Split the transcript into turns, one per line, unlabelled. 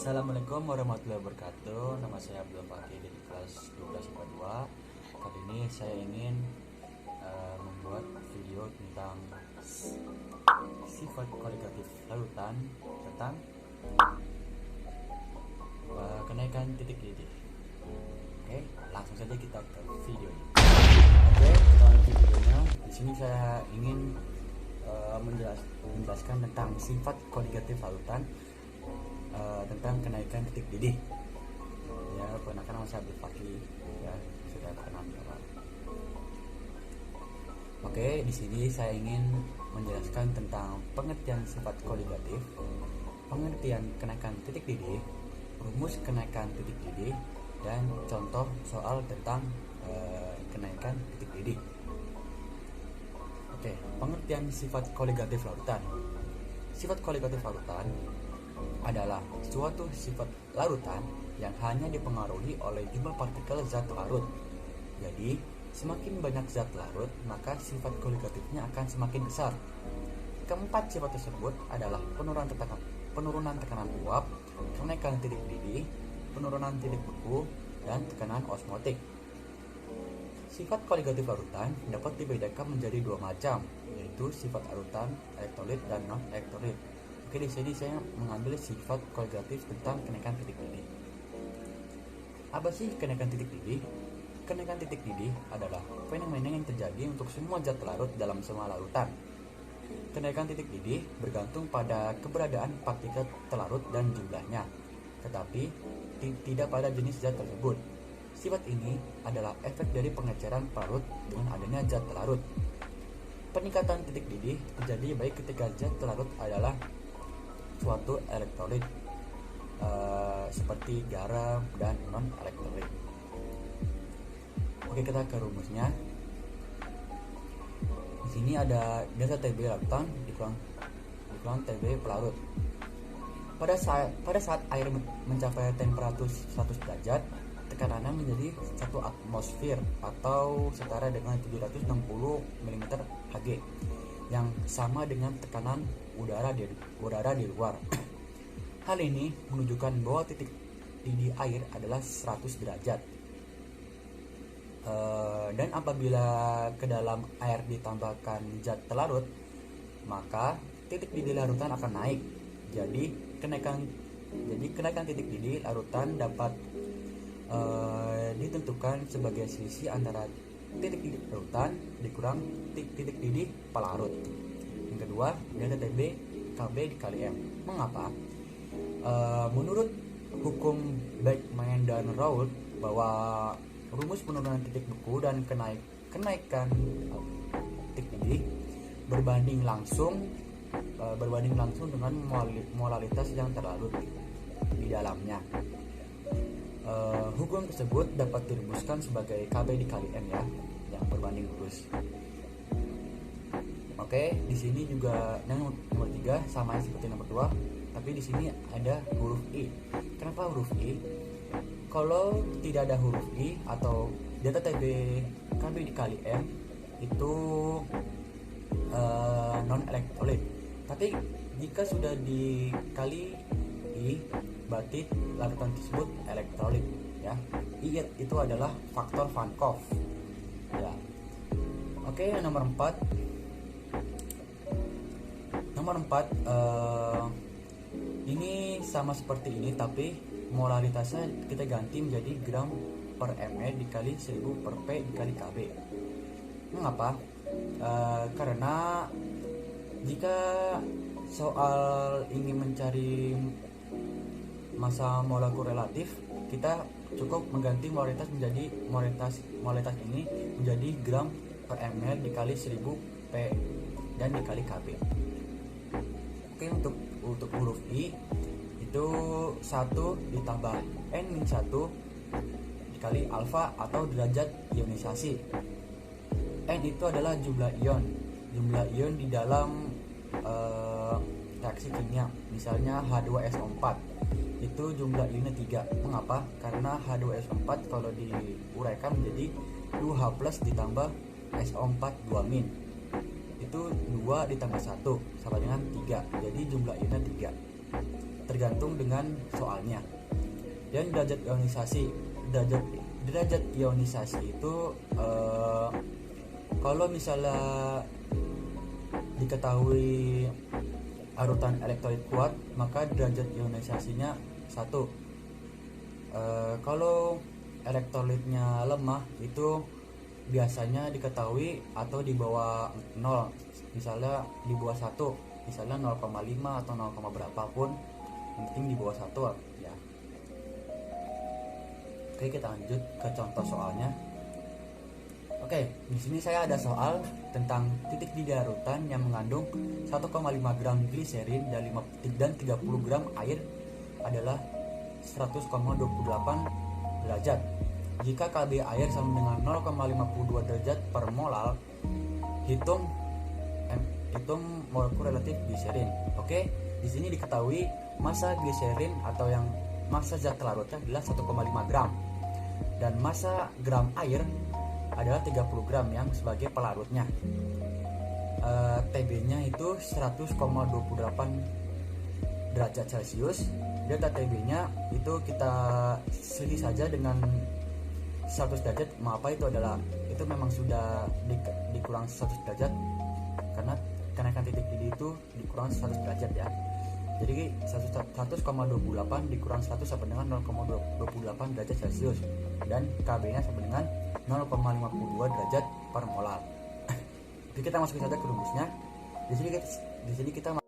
Assalamualaikum warahmatullahi wabarakatuh. Nama saya Abdul Fakih dari kelas 12 IPA 2. Kali ini saya ingin membuat video tentang sifat kualitatif larutan tentang kenaikan titik didih. Oke, langsung saja kita ke video ini. Oke, kita lanjut videonya. Di sini saya ingin menjelaskan tentang sifat kualitatif larutan tentang kenaikan titik didih. Ya, perkenalkan nama saya Abdul Fakih, ya sudah kenal. Oke, di sini saya ingin menjelaskan tentang pengertian sifat kualitatif, pengertian kenaikan titik didih, rumus kenaikan titik didih, dan contoh soal tentang kenaikan titik didih. Oke, pengertian sifat kualitatif larutan. Sifat kualitatif larutan adalah suatu sifat larutan yang hanya dipengaruhi oleh jumlah partikel zat larut. Jadi, semakin banyak zat larut, maka sifat kualitatifnya akan semakin besar. Keempat sifat tersebut adalah penurunan tekanan uap, kenaikan titik didih, penurunan titik beku, dan tekanan osmotik. Sifat kualitatif larutan dapat dibedakan menjadi dua macam, yaitu sifat larutan elektrolit dan non-elektrolit. Oke, di sini saya mengambil sifat kualitatif tentang kenaikan titik didih. Apa sih kenaikan titik didih? Kenaikan titik didih adalah fenomena yang terjadi untuk semua zat larut dalam semua larutan. Kenaikan titik didih bergantung pada keberadaan partikel terlarut dan jumlahnya, tetapi tidak pada jenis zat tersebut. Sifat ini adalah efek dari pengecaran pelarut dengan adanya zat larut. Peningkatan titik didih terjadi baik ketika zat larut adalah suatu elektrolit seperti garam dan non elektrolit. Oke, kita ke rumusnya. Di sini ada delta TB larutan dikurangi TB pelarut. Pada saat air mencapai temperatur 100 derajat, tekanannya menjadi 1 atmosfer atau setara dengan 760 mm Hg, yang sama dengan tekanan udara di luar. Hal ini menunjukkan bahwa titik didih air adalah 100 derajat. Dan apabila ke dalam air ditambahkan zat pelarut, maka titik didih larutan akan naik. Jadi kenaikan titik didih larutan dapat ditentukan sebagai selisih antara titik didih larutan dikurang titik didih pelarut. Yang kedua, delta TB KB dikali M. Mengapa? Menurut hukum Beckmann dan Raoult bahwa rumus penurunan titik beku dan kenaikan titik didih berbanding langsung dengan molalitas yang terlarut di dalamnya. Hukum tersebut dapat dirumuskan sebagai KB dikali M, ya, yang berbanding lurus. Oke, di sini juga yang nomor 3 sama seperti nomor 2, tapi di sini ada huruf I. Kenapa huruf I? Kalau tidak ada huruf I atau delta TB KB dikali M itu non elektrolit. Tapi jika sudah dikali I, berarti larutan tersebut elektrolit, ya. I itu adalah faktor Van Kove, ya. Oke, nomor 4. Ini sama seperti ini, tapi molaritasnya kita ganti menjadi gram per ml dikali 1000 per P dikali KB. Mengapa? Karena jika soal ingin mencari massa molekul relatif, kita cukup mengganti molaritas ini menjadi gram per ml dikali 1000 P dan dikali KB. Oke, untuk huruf I itu 1 ditambah N-1 dikali alfa atau derajat ionisasi. N itu adalah jumlah ion di dalam reaksi kimia. Misalnya H2SO4 itu jumlah ionnya 3. Mengapa? Karena H2SO4 kalau diuraikan menjadi 2H+ ditambah SO4 2-. Itu 2 ditambah 1 sama dengan 3. Jadi jumlah ionnya 3. tergantung dengan soalnya. Dan derajat ionisasi itu kalau misalnya diketahui arutan elektrolit kuat, maka derajat ionisasinya 1. Kalau elektrolitnya lemah itu biasanya diketahui atau di bawah 0, misalnya di bawah 1, misalnya 0,5 atau 0, berapapun, yang penting di bawah 1 ya. Oke, kita lanjut ke contoh soalnya. Oke, di sini saya ada soal tentang titik didih larutan yang mengandung 1,5 gram gliserin dan 30 gram air adalah 100,28 derajat. Jika KB air sama dengan 0,52 derajat per molal, hitung molekul relatif gliserin. Oke, di sini diketahui massa gliserin atau yang massa zat larutnya adalah 1,5 gram dan massa gram air adalah 30 gram yang sebagai pelarutnya. TB-nya itu 100,28 derajat Celcius. Delta TB-nya itu kita selisih saja dengan 100 derajat. Itu memang sudah dikurang 100 derajat karena kenaikan titik didih itu dikurang 100 derajat ya. Jadi 100,28 dikurang 100 sama dengan 0,28 derajat Celcius dan KB-nya sama dengan 0,52 derajat per molar. Jadi kita masukin saja ke rumusnya. Di sini kita